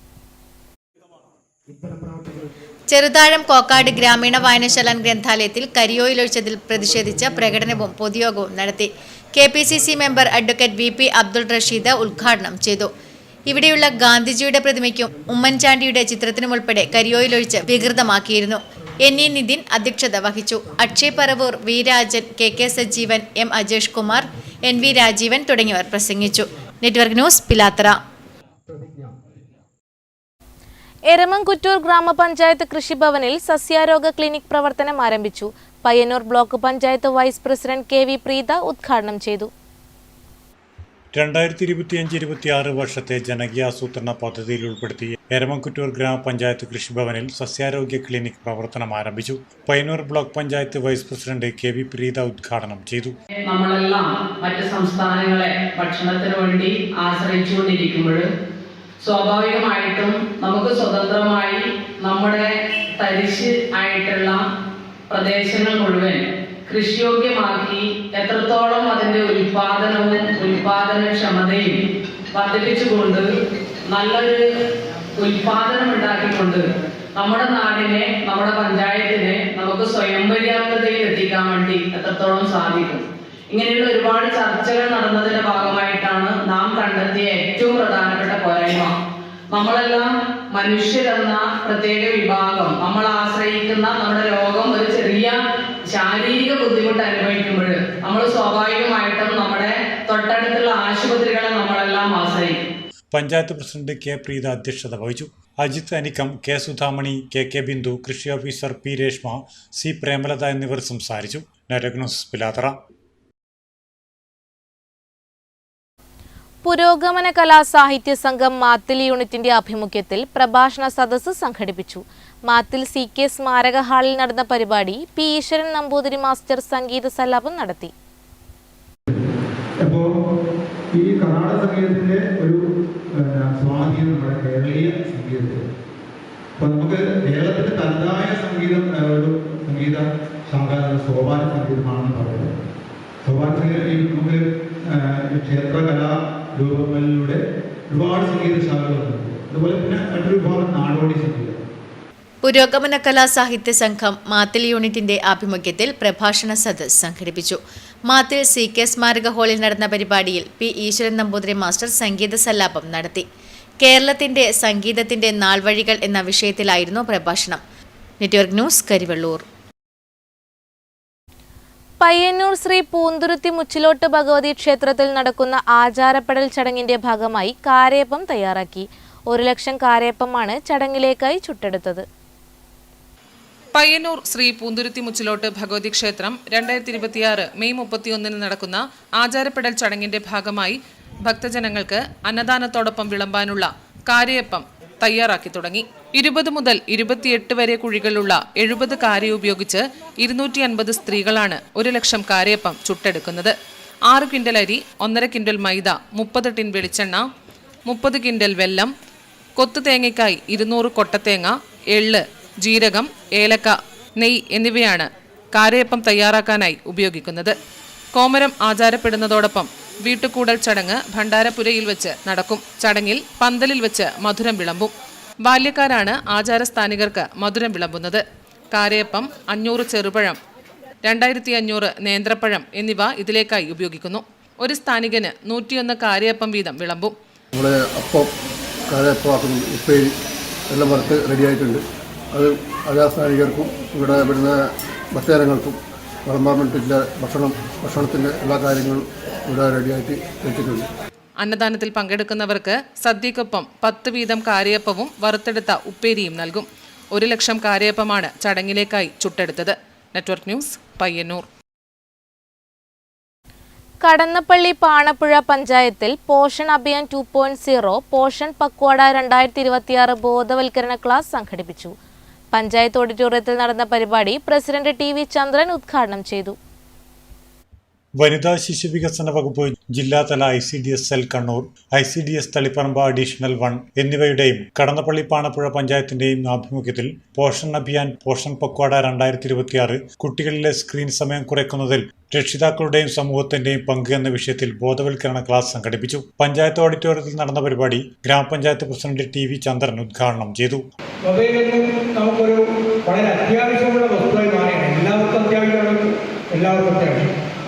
ചെറുതാഴം കോക്കാട് ഗ്രാമീണ വായനശാല ഗ്രന്ഥാലയത്തിൽ കരിയോയിൽ ഒഴിച്ചതിൽ പ്രതിഷേധിച്ച് പ്രകടനവും പൊതുയോഗവും നടത്തി. KPCC member advocate VP Abdul Rasheed ഉദ്ഘാടനം ചെയ്തു. ഇവിടെയുള്ള ഗാന്ധിജിയുടെ പ്രതിമയ്ക്കും ഉമ്മൻചാണ്ടിയുടെ ചിത്രത്തിനുമുൾപ്പെടെ കരിയോയിലൊഴിച്ച് വികൃതമാക്കിയിരുന്നു. NE നിതിൻ അധ്യക്ഷത വഹിച്ചു. Akshay Paravur, V Rajan, KK Sajeevan, M Ajesh Kumar, NV Rajeevan തുടങ്ങിയവർ പ്രസംഗിച്ചു. Network news, Pilathara. എരമംകുറ്റൂർ ഗ്രാമപഞ്ചായത്ത് കൃഷിഭവനിൽ സസ്യാരോഗ ക്ലിനിക് പ്രവർത്തനം ആരംഭിച്ചു. Payyanur block panchayat vice president KV Preetha ഉദ്ഘാടനം ചെയ്തു. 2025-26 വർഷത്തെ ജനകീയാസൂത്രണ പദ്ധതിയിൽ ഉൾപ്പെടുത്തി എരമംകുറ്റൂർ ഗ്രാമപഞ്ചായത്ത് കൃഷിഭവനിൽ സസ്യാരോഗ്യ ക്ലിനിക് പ്രവർത്തനം ആരംഭിച്ചു. Payyanur block panchayat vice president KV Preetha ഉദ്ഘാടനം ചെയ്തു. നമ്മളെല്ലാം മറ്റ് സംസ്ഥാനങ്ങളെ ഭക്ഷണത്തിന് വേണ്ടി ആശ്രയിച്ചുകൊണ്ടിരിക്കുമ്പോൾ സ്വാഭാവികമായിട്ടും നമുക്ക് സ്വതന്ത്രമായി നമ്മുടെ തരിശ് ആയിട്ടുള്ള പ്രദേശങ്ങൾ മുഴുവൻ കൃഷിയോഗ്യമാക്കി എത്രത്തോളം അതിൻ്റെ ഉൽപാദനക്ഷമതയും വർദ്ധിപ്പിച്ചുകൊണ്ട് നല്ലൊരു ഉൽപാദനം ഉണ്ടാക്കിക്കൊണ്ട് നമ്മുടെ നാടിനെ, നമ്മുടെ പഞ്ചായത്തിനെ നമുക്ക് സ്വയം പര്യാപ്തതയിൽ എത്തിക്കാൻ വേണ്ടി എത്രത്തോളം സാധിക്കും. ഇങ്ങനെയുള്ള ഒരുപാട് ചർച്ചകൾ നടന്നതിന്റെ ഭാഗമായിട്ടാണ് നാം കണ്ടെത്തിയ ഏറ്റവും പ്രധാനപ്പെട്ട പോരായ്മ, നമ്മളെല്ലാം മനുഷ്യരെന്ന പ്രത്യേക വിഭാഗം, നമ്മൾ ആശ്രയിക്കുന്ന നമ്മുടെ രോഗം ഒരു ചെറിയ ശാരീരിക ബുദ്ധിമുട്ട് അനുഭവിക്കുമ്പോൾ നമ്മൾ സ്വാഭാവികമായിട്ടും നമ്മുടെ തൊട്ടടുത്തുള്ള ആശുപത്രികളെ നമ്മളെല്ലാം ആശ്രയിക്കും. പഞ്ചായത്ത് പ്രസിഡന്റ് K പ്രീത അധ്യക്ഷത വഹിച്ചു. അജിത് അനിക്കം, K സുധാമണി, KK ബിന്ദു, കൃഷി officer P Reshma, C Premalatha എന്നിവർ സംസാരിച്ചു. Network news, Pilathara. പുരോഗമന കലാ സാഹിത്യ സംഘം മാത്തിൽ യൂണിറ്റിന്റെ ആഭിമുഖ്യത്തിൽ പ്രഭാഷണ സദസ്സ് സംഘടിപ്പിച്ചു. മാത്തിൽ CK സ്മാരക ഹാളിൽ നടന്ന പരിപാടി P ഈശ്വരൻ നമ്പൂതിരി മാസ്റ്റർ സംഗീത സല്ലാപം നടത്തി. അപ്പോൾ ഈ കർണാടക സംഗീതത്തിന്റെ ഒരു സ്വാധീനം നമ്മുടെ കേരളീയ സംഗീതത്തിൽ, അപ്പോൾ നമുക്ക് കേരളത്തിന്റെ തനതായ സംഗീതം ഒരു സംഗീത സംഘാത സോപാന സംഗീതമാണെന്ന് പറയുന്നത്. സോപാന സംഗീതം നമുക്ക് ക്ഷേത്ര കലാരൂപങ്ങളിലൂടെ ഒരുപാട് സംഗീത ശാഖകളുണ്ട്. അതുപോലെ പിന്നെ മറ്റൊരു വിഭാഗം നാടോടി സംഗീതം. പുരോഗമന കലാ സാഹിത്യ സംഘം മാത്തിൽ യൂണിറ്റിന്റെ ആഭിമുഖ്യത്തിൽ പ്രഭാഷണ സദസ്സ് സംഘടിപ്പിച്ചു. മാത്തിൽ CK സ്മാരക ഹാളിൽ നടന്ന പരിപാടിയിൽ P ഈശ്വരൻ നമ്പൂതിരി മാസ്റ്റർ സംഗീത സല്ലാപം നടത്തി. കേരളത്തിന്റെ സംഗീതത്തിന്റെ നാൾവഴികൾ എന്ന വിഷയത്തിലായിരുന്നു പ്രഭാഷണം. Network news, Karivellur. പയ്യന്നൂർ ശ്രീ പൂന്തുരുത്തി മുച്ചിലോട്ട് ഭഗവതി ക്ഷേത്രത്തിൽ നടക്കുന്ന ആചാരപ്പെടൽ ചടങ്ങിന്റെ ഭാഗമായി കാരയപ്പം തയ്യാറാക്കി. 1 ലക്ഷം കാരയപ്പമാണ് ചടങ്ങിലേക്കായി ചുട്ടെടുത്തത്. പയ്യന്നൂർ ശ്രീ പൂന്തുരുത്തി മുച്ചിലോട്ട് ഭഗവതി ക്ഷേത്രം 2026 മെയ് 31 നടക്കുന്ന ആചാരപ്പെടൽ ചടങ്ങിന്റെ ഭാഗമായി ഭക്തജനങ്ങൾക്ക് അന്നദാനത്തോടൊപ്പം വിളമ്പാനുള്ള കാരയപ്പം തയ്യാറാക്കി തുടങ്ങി. 20 മുതൽ 28 വരെ കുഴികളുള്ള 70 കാരി ഉപയോഗിച്ച് 250 സ്ത്രീകളാണ് 1 ലക്ഷം കാരയപ്പം ചുട്ടെടുക്കുന്നത്. 6 ക്വിന്റൽ അരി, 1.5 ക്വിന്റൽ മൈദ, 30 ടിൻ വെളിച്ചെണ്ണ, 30 ക്വിന്റൽ വെല്ലം, കൊത്തു തേങ്ങയ്ക്കായി 200 കൊട്ടത്തേങ്ങ, എള്ള്, ജീരകം, ഏലക്ക, നെയ്യ് എന്നിവയാണ് കാരയപ്പം തയ്യാറാക്കാനായി ഉപയോഗിക്കുന്നത്. കോമരം ആചാരപ്പെടുന്നതോടൊപ്പം വീട്ടുകൂടൽ ചടങ്ങ് ഭണ്ഡാരപ്പുരയിൽ വെച്ച് നടക്കും. ചടങ്ങിൽ പന്തലിൽ വെച്ച് മധുരം വിളമ്പും. ബാല്യക്കാരാണ് ആചാരസ്ഥാനികർക്ക് മധുരം വിളമ്പുന്നത്. കാരയപ്പം 500 ചെറുപഴം, 2500 നേന്ത്രപ്പഴം എന്നിവ ഇതിലേക്കായി ഉപയോഗിക്കുന്നു. ഒരു സ്ഥാനികന് 101 കാരയപ്പം വീതം വിളമ്പും. നമ്മുടെ അപ്പം കാരയപ്പമാക്കുന്നു, ഉപ്പേരി എല്ലാം വറുത്ത് റെഡിയായിട്ടുണ്ട്. അത് ആചാരസ്ഥാനികർക്കും ഇവിടെ വരുന്ന ഭക്തജനങ്ങൾക്കും വിളമ്പാൻ വേണ്ടിയിട്ടുള്ള ഭക്ഷണത്തിൻ്റെ എല്ലാ കാര്യങ്ങളും ഇവിടെ റെഡിയായിട്ട് വെച്ചിട്ടുണ്ട്. അന്നദാനത്തിൽ പങ്കെടുക്കുന്നവർക്ക് സദ്യക്കൊപ്പം 10 വീതം കാരയപ്പവും വറുത്തെടുത്ത ഉപ്പേരിയും നൽകും. 1 ലക്ഷം കാരയപ്പമാണ് ചടങ്ങിലേക്കായി ചുട്ടെടുത്തത്. Network news, Payyannur. കടന്നപ്പള്ളി പാണപ്പുഴ പഞ്ചായത്തിൽ പോഷൺ അഭിയാൻ 2.0 പോഷൺ പക്വാഡ 2026 ബോധവൽക്കരണ ക്ലാസ് സംഘടിപ്പിച്ചു. പഞ്ചായത്ത് ഓഡിറ്റോറിയത്തിൽ നടന്ന പരിപാടി പ്രസിഡന്റ് TV ചന്ദ്രൻ ഉദ്ഘാടനം ചെയ്തു. വനിതാ ശിശു വികസന വകുപ്പ് ജില്ലാതല ICDS cell Kannur, ICDS Taliparamba additional 1 എന്നിവയുടെയും കടന്നപ്പള്ളി പാണപ്പുഴ പഞ്ചായത്തിന്റെയും ആഭിമുഖ്യത്തിൽ പോഷൺ അഭിയാൻ പോഷൺ പക്വാഡ 2026 കുട്ടികളിലെ സ്ക്രീൻ സമയം കുറയ്ക്കുന്നതിൽ രക്ഷിതാക്കളുടെയും സമൂഹത്തിന്റെയും പങ്ക് എന്ന വിഷയത്തിൽ ബോധവൽക്കരണ ക്ലാസ് സംഘടിപ്പിച്ചു. പഞ്ചായത്ത് ഓഡിറ്റോറിയത്തിൽ നടന്ന പരിപാടി ഗ്രാമപഞ്ചായത്ത് പ്രസിഡന്റ് TV ചന്ദ്രൻ ഉദ്ഘാടനം ചെയ്തു. നമുക്കൊരു വളരെ അത്യാവശ്യമുള്ള വസ്തുവായി മാറിയാണ്. എല്ലാവർക്കും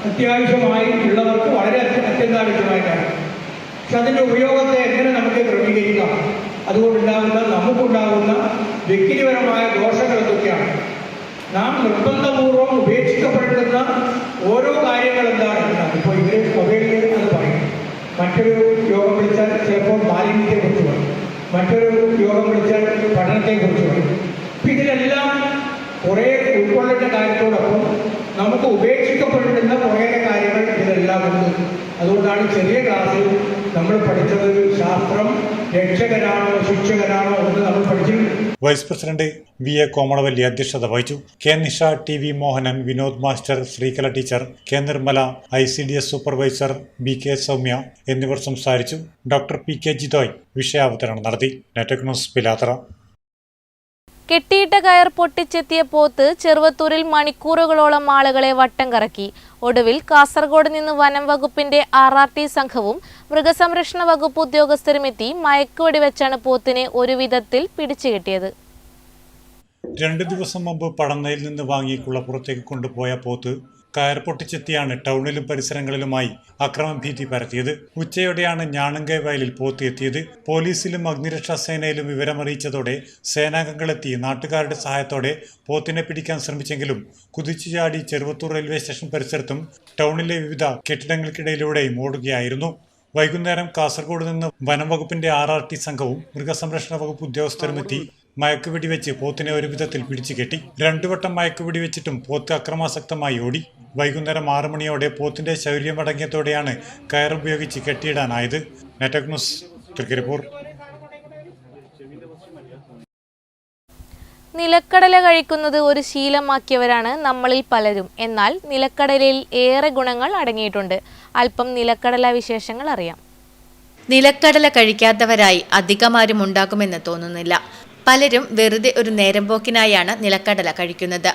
അത്യാവശ്യമായി ഉള്ളവർക്ക് വളരെ അത്യന്താവശ്യമായിട്ടാണ്. പക്ഷെ അതിൻ്റെ ഉപയോഗത്തെ എങ്ങനെ നമുക്ക് ക്രമീകരിക്കാം, അതുകൊണ്ടുണ്ടാകുന്ന നമുക്കുണ്ടാകുന്ന വ്യക്തിപരമായ ദോഷങ്ങൾ എന്തൊക്കെയാണ്, നാം നിർബന്ധപൂർവ്വം ഉപേക്ഷിക്കപ്പെടുന്ന ഓരോ കാര്യങ്ങൾ എന്താണ്. ഇപ്പോൾ ഇവർ മൊബൈലിൽ അത് പറയും, മറ്റൊരു യോഗം വിളിച്ചാൽ ചിലപ്പോൾ മാലിന്യത്തെക്കുറിച്ച് പറയും, മറ്റൊരു യോഗം വിളിച്ചാൽ പഠനത്തെക്കുറിച്ച് പറയും. അപ്പം ഇതിലെല്ലാം കുറേ ഉൾക്കൊള്ളേണ്ട കാര്യത്തോടൊപ്പം നമുക്ക് ഉപേക്ഷിക്കപ്പെടുന്ന കുറേ കാര്യങ്ങൾ ഇതിലെല്ലാം ഉണ്ട്. അതുകൊണ്ടാണ് ചെറിയ ക്ലാസ്സിൽ നമ്മൾ പഠിച്ചത് ശാസ്ത്രം രക്ഷകനാണോ ശിക്ഷകനാണോ എന്ന് നമ്മൾ പഠിച്ചിട്ടുണ്ട്. വൈസ് പ്രസിഡന്റ് VA കോമളവല്ലി അധ്യക്ഷത വഹിച്ചു. K Nisha, TV Mohanan, Vinod master, Sreekala teacher, K Nirmala, ICDS supervisor BK Soumya എന്നിവർ സംസാരിച്ചു. ഡോക്ടർ PK ജിതോയ് വിഷയാവതരണം നടത്തി. Network news, Pilathara. കെട്ടിയിട്ട കയർ പൊട്ടിച്ചെത്തിയ പോത്ത് ചെറുവത്തൂരിൽ മണിക്കൂറുകളോളം ആളുകളെ വട്ടം കറക്കി. ഒടുവിൽ കാസർഗോഡ് നിന്ന് വനം വകുപ്പിന്റെ RRT സംഘവും മൃഗസംരക്ഷണ വകുപ്പ് ഉദ്യോഗസ്ഥരുമെത്തി മയക്കുവെടി വെച്ചാണ് പോത്തിനെ ഒരു വിധത്തിൽ പിടിച്ചുകെട്ടിയത്. 2 ദിവസം മുമ്പ് പടന്നയിൽ നിന്ന് വാങ്ങി കുളപ്പുറത്തേക്ക് കൊണ്ടുപോയ പോത്ത് കയർ പൊട്ടിച്ചെത്തിയാണ് ടൗണിലും പരിസരങ്ങളിലുമായി അക്രമഭീതി പരത്തിയത്. ഉച്ചയോടെയാണ് ഞാണങ്കൈ വയലിൽ പോത്ത് എത്തിയത്. പോലീസിലും അഗ്നിരക്ഷാ സേനയിലും വിവരമറിയിച്ചതോടെ സേനാംഗങ്ങളെത്തി നാട്ടുകാരുടെ സഹായത്തോടെ പോത്തിനെ പിടിക്കാൻ ശ്രമിച്ചെങ്കിലും കുതിച്ചുചാടി ചെറുവത്തൂർ റെയിൽവേ സ്റ്റേഷൻ പരിസരത്തും ടൗണിലെ വിവിധ കെട്ടിടങ്ങൾക്കിടയിലൂടെയും ഓടുകയായിരുന്നു. വൈകുന്നേരം കാസർഗോഡ് നിന്ന് വനം വകുപ്പിന്റെ RRT സംഘവും മൃഗസംരക്ഷണ വകുപ്പ് ഉദ്യോഗസ്ഥരുമെത്തി മയക്കുവെടി വെച്ച് പോത്തിനെ ഒരു വിധത്തിൽ പിടിച്ചു കെട്ടി. 2 വട്ടം മയക്കുവെടി വെച്ചിട്ടും പോത്ത് അക്രമാസക്തമായി ഓടി. വൈകുന്നേരം 6 മണിയോടെ പോത്തിന്റെ ശൗര്യമടങ്ങിയതോടെയാണ് കയറുപയോഗിച്ച് കെട്ടിയിടാനായത്. Network news, Thrikaripur. നിലക്കടല കഴിക്കുന്നത് ഒരു ശീലമാക്കിയവരാണ് നമ്മളിൽ പലരും. എന്നാൽ നിലക്കടലയിൽ ഏറെ ഗുണങ്ങൾ അടങ്ങിയിട്ടുണ്ട്. അല്പം നിലക്കടല വിശേഷങ്ങൾ അറിയാം. നിലക്കടല കഴിക്കാത്തവരായി അധികമാരും ഉണ്ടാകുമെന്ന് തോന്നുന്നില്ല. പലരും വെറുതെ ഒരു നേരം പോക്കിനായാണ് നിലക്കടല കഴിക്കുന്നത്.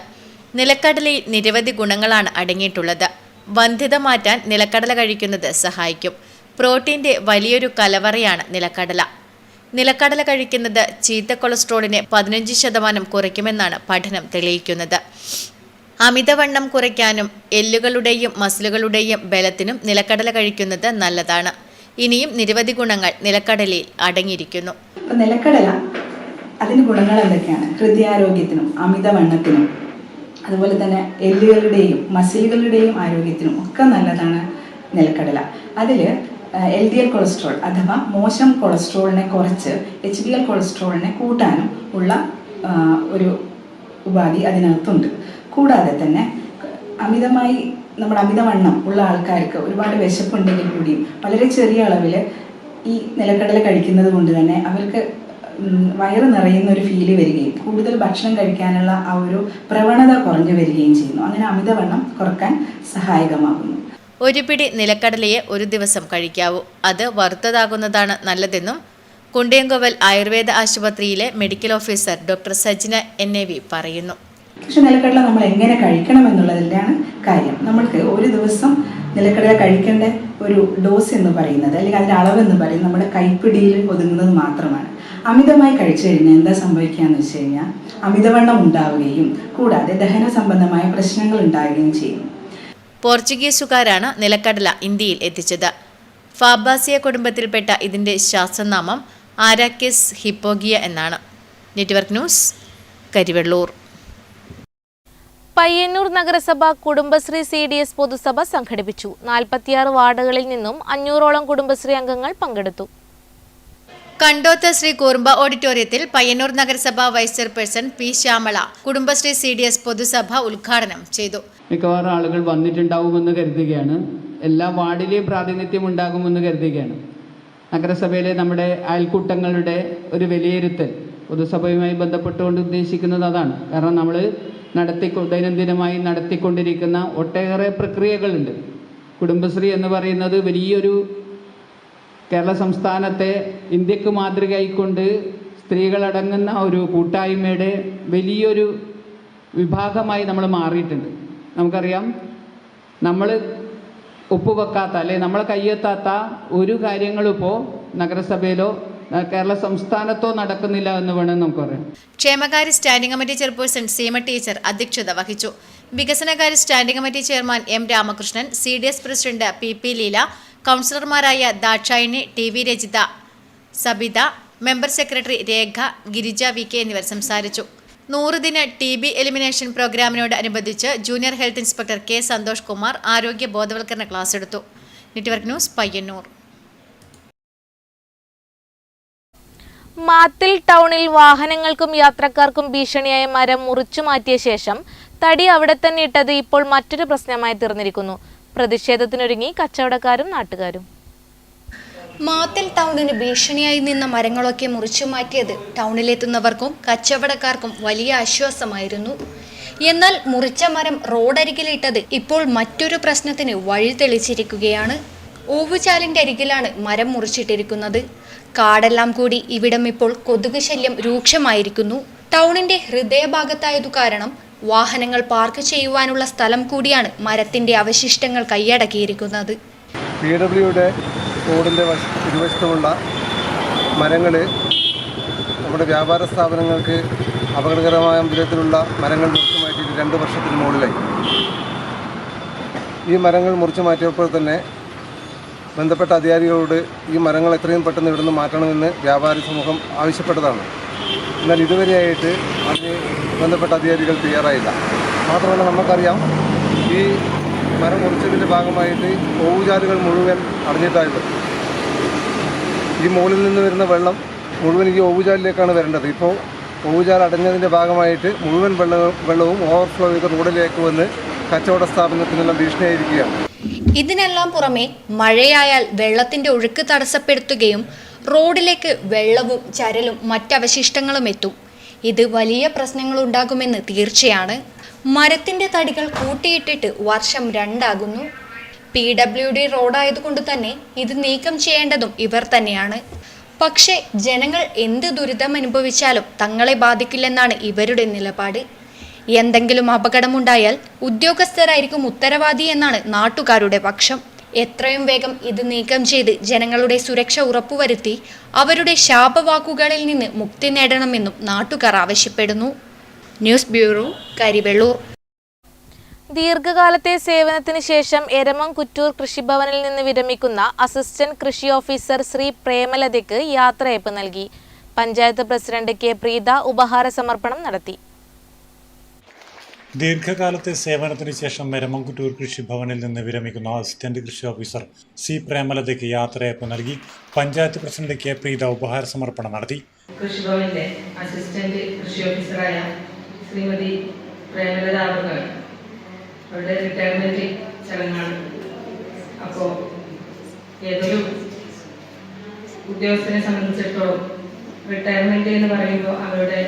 നിലക്കടലയിൽ നിരവധി ഗുണങ്ങളാണ് അടങ്ങിയിട്ടുള്ളത്. വന്ധ്യത മാറ്റാൻ നിലക്കടല കഴിക്കുന്നത് സഹായിക്കും. പ്രോട്ടീൻ്റെ വലിയൊരു കലവറയാണ് നിലക്കടല. നിലക്കടല കഴിക്കുന്നത് ചീത്ത കൊളസ്ട്രോളിനെ 15% കുറയ്ക്കുമെന്നാണ് പഠനം തെളിയിക്കുന്നത്. അമിതവണ്ണം കുറയ്ക്കാനും എല്ലുകളുടെയും മസിലുകളുടെയും ബലത്തിനും നിലക്കടല കഴിക്കുന്നത് നല്ലതാണ്. ഇനിയും നിരവധി ഗുണങ്ങൾ നിലക്കടലയിൽ അടങ്ങിയിരിക്കുന്നു. നിലക്കടല അതിന് ഗുണങ്ങൾ എന്തൊക്കെയാണ്? ഹൃദയാരോഗ്യത്തിനും അമിതവണ്ണത്തിനും അതുപോലെ തന്നെ എല്ലുകളുടെയും മസിലുകളുടെയും ആരോഗ്യത്തിനും ഒക്കെ നല്ലതാണ് നിലക്കടല. അതിൽ LDL കൊളസ്ട്രോൾ അഥവാ മോശം കൊളസ്ട്രോളിനെ കുറച്ച് HDL കൊളസ്ട്രോളിനെ കൂട്ടാനും ഉള്ള ഒരു ഉപാധി അതിനകത്തുണ്ട്. കൂടാതെ തന്നെ അമിതമായി നമ്മുടെ അമിതവണ്ണം ഉള്ള ആൾക്കാർക്ക് ഒരുപാട് വിശപ്പുണ്ടെങ്കിൽ കൂടിയും വളരെ ചെറിയ അളവിൽ ഈ നിലക്കടല കഴിക്കുന്നത് കൊണ്ട് തന്നെ അവർക്ക് വയറ് നിറയുന്ന ഒരു ഫീല് വരികയും കൂടുതൽ ഭക്ഷണം കഴിക്കാനുള്ള ആ ഒരു പ്രവണത കുറഞ്ഞു വരികയും ചെയ്യുന്നു. അങ്ങനെ അമിതവണ്ണം കുറക്കാൻ സഹായകമാകുന്നു. ഒരു പിടി നിലക്കടലയെ ഒരു ദിവസം കഴിക്കാവൂ. അത് വറുത്തതാകുന്നതാണ് നല്ലതെന്നും കുണ്ടിയങ്കോവൽ ആയുർവേദ ആശുപത്രിയിലെ medical officer doctor Sajna NAV പറയുന്നു. പക്ഷെ നിലക്കടല നമ്മൾ എങ്ങനെ കഴിക്കണം എന്നുള്ളതിലാണ് കാര്യം. നമ്മൾക്ക് ഒരു ദിവസം നിലക്കടല കഴിക്കേണ്ട ഒരു ഡോസ് എന്ന് പറയുന്നത് അല്ലെങ്കിൽ അതിൻ്റെ അളവെന്ന് പറയുന്നത് നമ്മുടെ കൈപ്പിടിയിൽ ഒതുങ്ങുന്നത് മാത്രമാണ്. അമിതമായി കഴിച്ചു കഴിഞ്ഞാൽ എന്താ സംഭവിക്കുക എന്ന് വെച്ച് കഴിഞ്ഞാൽ അമിതവണ്ണം ഉണ്ടാവുകയും കൂടാതെ ദഹന സംബന്ധമായ പ്രശ്നങ്ങൾ ഉണ്ടാവുകയും ചെയ്യും. പോർച്ചുഗീസുകാരാണ് നിലക്കടല ഇന്ത്യയിൽ എത്തിച്ചത്. ഫാബാസിയ കുടുംബത്തിൽപ്പെട്ട ഇതിന്റെ ശാസ്ത്രനാമം ആരാക്കിസ് ഹിപ്പോഗിയ എന്നാണ്. Network news, Karivellur. പയ്യന്നൂർ നഗരസഭ കുടുംബശ്രീ CDS പൊതുസഭ സംഘടിപ്പിച്ചു. 46 വാർഡുകളിൽ നിന്നും 500ഓളം കുടുംബശ്രീ അംഗങ്ങൾ പങ്കെടുത്തു. കണ്ടോത്ത് ശ്രീ കൂർമ്പ ഓഡിറ്റോറിയത്തിൽ പയ്യന്നൂർ നഗരസഭ vice chairperson P. Shyamala Kudumbashree CDS പൊതുസഭ ഉദ്ഘാടനം ചെയ്തു. മിക്കവാറും ആളുകൾ വന്നിട്ടുണ്ടാവുമെന്ന് കരുതുകയാണ്. എല്ലാ വാർഡിലെയും പ്രാതിനിധ്യം ഉണ്ടാകുമെന്ന് കരുതുകയാണ്. നഗരസഭയിലെ നമ്മുടെ അയൽക്കൂട്ടങ്ങളുടെ ഒരു വിലയിരുത്തൽ പൊതുസഭയുമായി ബന്ധപ്പെട്ടുകൊണ്ട് ഉദ്ദേശിക്കുന്നത് അതാണ്. കാരണം നമ്മൾ ദൈനംദിനമായി നടത്തിക്കൊണ്ടിരിക്കുന്ന ഒട്ടേറെ പ്രക്രിയകളുണ്ട്. കുടുംബശ്രീ എന്ന് പറയുന്നത് വലിയൊരു കേരള സംസ്ഥാനത്തെ ഇന്ത്യക്ക് മാതൃകയായിക്കൊണ്ട് സ്ത്രീകളടങ്ങുന്ന ഒരു കൂട്ടായ്മയുടെ വലിയൊരു വിഭാഗമായി നമ്മൾ മാറിയിട്ടുണ്ട്. നമുക്കറിയാം, നമ്മൾ ഒപ്പുവെക്കാത്ത അല്ലെങ്കിൽ നമ്മളെ കയ്യെത്താത്ത ഒരു കാര്യങ്ങളും ഇപ്പോൾ നഗരസഭയിലോ കേരള സംസ്ഥാനത്തോ നടക്കുന്നില്ല എന്ന് വേണം നമുക്ക് പറയാം. ക്ഷേമകാര്യ standing committee chairperson Seema teacher അധ്യക്ഷത വഹിച്ചു. വികസനകാര്യ standing committee chairman M. Ramakrishnan, CDS president PP. Leela, കൗൺസിലർമാരായ Dakshayani, TV. Rajitha, Sabitha, member secretary Rekha, Girija VK എന്നിവർ സംസാരിച്ചു. 100 ദിന TB എലിമിനേഷൻ പ്രോഗ്രാമിനോട് അനുബന്ധിച്ച് junior health inspector K. Santhosh Kumar ആരോഗ്യ ബോധവൽക്കരണ ക്ലാസ് എടുത്തു. Network news, Payyanur. മാത്തിൽ ടൗണിൽ വാഹനങ്ങൾക്കും യാത്രക്കാർക്കും ഭീഷണിയായ മരം മുറിച്ചു മാറ്റിയ ശേഷം തടി അവിടെ തന്നെ ഇട്ടത് ഇപ്പോൾ മറ്റൊരു പ്രശ്നമായി തീർന്നിരിക്കുന്നു. പ്രതിഷേധത്തിനൊരുങ്ങി കച്ചവടക്കാരും നാട്ടുകാരും. മാത്തിൽ ടൗണിന് ഭീഷണിയായി നിന്ന മരങ്ങളൊക്കെ മുറിച്ചു മാറ്റിയത് ടൗണിലെത്തുന്നവർക്കും കച്ചവടക്കാർക്കും വലിയ ആശ്വാസമായിരുന്നു. എന്നാൽ മുറിച്ച മരം റോഡരികിലിട്ടത് ഇപ്പോൾ മറ്റൊരു പ്രശ്നത്തിന് വഴി തെളിച്ചിരിക്കുകയാണ്. ഓവുചാലിന്റെ അരികിലാണ് മരം മുറിച്ചിട്ടിരിക്കുന്നത്. കാടെല്ലാം കൂടി ഇവിടം ഇപ്പോൾ കൊതുക് ശല്യം രൂക്ഷമായിരിക്കുന്നു. ടൗണിന്റെ ഹൃദയഭാഗത്തായതു കാരണം വാഹനങ്ങൾ പാർക്ക് ചെയ്യുവാനുള്ള സ്ഥലം കൂടിയാണ് മരത്തിന്റെ അവശിഷ്ടങ്ങൾ കൈയടക്കിയിരിക്കുന്നത്. PWയുടെ റോഡിൻ്റെ ഇരുവശത്തുമുള്ള മരങ്ങൾ നമ്മുടെ വ്യാപാര സ്ഥാപനങ്ങൾക്ക് അപകടകരമായ വിധത്തിലുള്ള മരങ്ങൾ മുറിച്ചു മാറ്റിയിട്ട് 2 വർഷത്തിന് മുകളിലായി. ഈ മരങ്ങൾ മുറിച്ചു മാറ്റിയപ്പോൾ തന്നെ ബന്ധപ്പെട്ട അധികാരികളോട് ഈ മരങ്ങൾ എത്രയും പെട്ടെന്ന് ഇവിടുന്ന് മാറ്റണമെന്ന് വ്യാപാരി സമൂഹം ആവശ്യപ്പെട്ടതാണ്. എന്നാൽ ഇതുവരെയായിട്ട് അതിന് ബന്ധപ്പെട്ട അധികാരികൾ തയ്യാറായില്ല. മാത്രമല്ല, നമുക്കറിയാം, ഈ മരം മുറിച്ചതിൻ്റെ ഭാഗമായിട്ട് ഓവുചാലുകൾ മുഴുവൻ അടഞ്ഞിട്ടായിട്ട് ഈ മുകളിൽ നിന്ന് വരുന്ന വെള്ളം മുഴുവൻ ഈ ഓവുചാലിലേക്കാണ് വരേണ്ടത്. ഇപ്പോൾ ഓവുചാൽ അടഞ്ഞതിൻ്റെ ഭാഗമായിട്ട് മുഴുവൻ വെള്ളവും ഓവർഫ്ലോ ചെയ്ത് റോഡിലേക്ക് വന്ന് കച്ചവട സ്ഥാപനത്തിനെല്ലാം ഭീഷണിയായിരിക്കുകയാണ്. ഇതിനെല്ലാം പുറമെ മഴയായാൽ വെള്ളത്തിന്റെ ഒഴുക്ക് തടസ്സപ്പെടുത്തുകയും റോഡിലേക്ക് വെള്ളവും ചരലും മറ്റവശിഷ്ടങ്ങളും എത്തും. ഇത് വലിയ പ്രശ്നങ്ങളുണ്ടാകുമെന്ന് തീർച്ചയാണ്. മരത്തിന്റെ തടികൾ കൂട്ടിയിട്ടിട്ട് വർഷം 2 ആകുന്നു. PWD റോഡായതുകൊണ്ട് തന്നെ ഇത് നീക്കം ചെയ്യേണ്ടതും ഇവർ തന്നെയാണ്. പക്ഷേ ജനങ്ങൾ എന്ത് ദുരിതം അനുഭവിച്ചാലും തങ്ങളെ ബാധിക്കില്ലെന്നാണ് ഇവരുടെ നിലപാട്. എന്തെങ്കിലും അപകടമുണ്ടായാൽ ഉദ്യോഗസ്ഥരായിരിക്കും ഉത്തരവാദി എന്നാണ് നാട്ടുകാരുടെ പക്ഷം. എത്രയും വേഗം ഇത് നീക്കം ചെയ്ത് ജനങ്ങളുടെ സുരക്ഷ ഉറപ്പുവരുത്തി അവരുടെ ശാപവാക്കുകളിൽ നിന്ന് മുക്തി നേടണമെന്നും നാട്ടുകാർ ആവശ്യപ്പെടുന്നു. News bureau, Karivellur. ദീർഘകാലത്തെ സേവനത്തിന് ശേഷം എരമം കുറ്റൂർ കൃഷിഭവനിൽ നിന്ന് വിരമിക്കുന്ന അസിസ്റ്റന്റ് കൃഷി ഓഫീസർ ശ്രീ പ്രേമലതയ്ക്ക് യാത്രയയപ്പ് നൽകി. Panchayat president K. പ്രീത ഉപഹാര സമർപ്പണം നടത്തി. ദീർഘകാലത്തെ സേവനത്തിന് ശേഷം മെരമംകുറ്റൂർ കൃഷിഭവനിൽ നിന്ന് വിരമിക്കുന്ന അസിസ്റ്റന്റ് കൃഷി ഓഫീസർ സി പ്രേമലതയ്ക്ക് യാത്രയയപ്പ് നൽകി. പഞ്ചായത്ത് പ്രസിഡന്റ് കെ പ്രീത ഉപഹാര സമർപ്പണം നടത്തി. കൃഷിഭവനിലെ അസിസ്റ്റന്റ് കൃഷി ഓഫീസറായ ശ്രീമതി പ്രേമലത അവരുടെ റിട്ടയർമെന്റ് ചടങ്ങാണ്. അപ്പോൾ ഏതൊരു ഉദ്യോഗസ്ഥനെ സംബന്ധിച്ചിടത്തോളം റിട്ടയർമെന്റ് എന്ന് പറയുമ്പോൾ അവരുടെ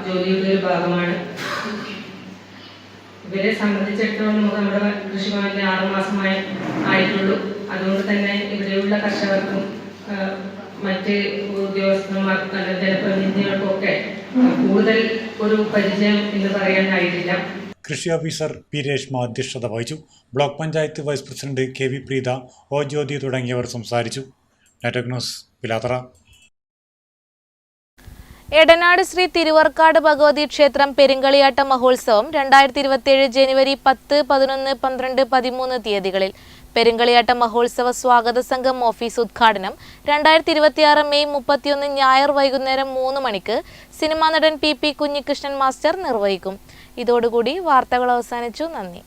ജോലിയുടെ ഒരു ഭാഗമാണ്. ഇവരെ സംബന്ധിച്ചിടത്തോളം നമുക്ക് നമ്മുടെ കൃഷിഭവനിൽ 6 മാസമായി ആയിട്ടുള്ളൂ. അതുകൊണ്ട് തന്നെ ഇവിടെയുള്ള കർഷകർക്കും മറ്റ് ഉദ്യോഗസ്ഥന്മാർക്കും ജനപ്രതിനിധികൾക്കും ഒക്കെ കൂടുതൽ ഒരു പരിചയം എന്ന് പറയാനായിട്ടില്ല. കൃഷി ഓഫീസർ പി രേഷ്മ അധ്യക്ഷത വഹിച്ചു. Block panchayat vice president K V Preetha, O Jyothi തുടങ്ങിയവർ സംസാരിച്ചു. Network news Pilathara. എടനാട് ശ്രീ തിരുവർക്കാട് ഭഗവതി ക്ഷേത്രം പെരുങ്കളിയാട്ട മഹോത്സവം 2027 ജനുവരി 10, 11, 12, 13 തീയതികളിൽ. പെരുങ്കളിയാട്ട മഹോത്സവ സ്വാഗത സംഘം ഓഫീസ് ഉദ്ഘാടനം 2026 മെയ് 31 ഞായർ വൈകുന്നേരം 3 മണിക്ക് സിനിമാ നടൻ പി കുഞ്ഞികൃഷ്ണൻ മാസ്റ്റർ നിർവഹിക്കും. ഇതോടുകൂടി വാർത്തകൾ അവസാനിച്ചു. നന്ദി.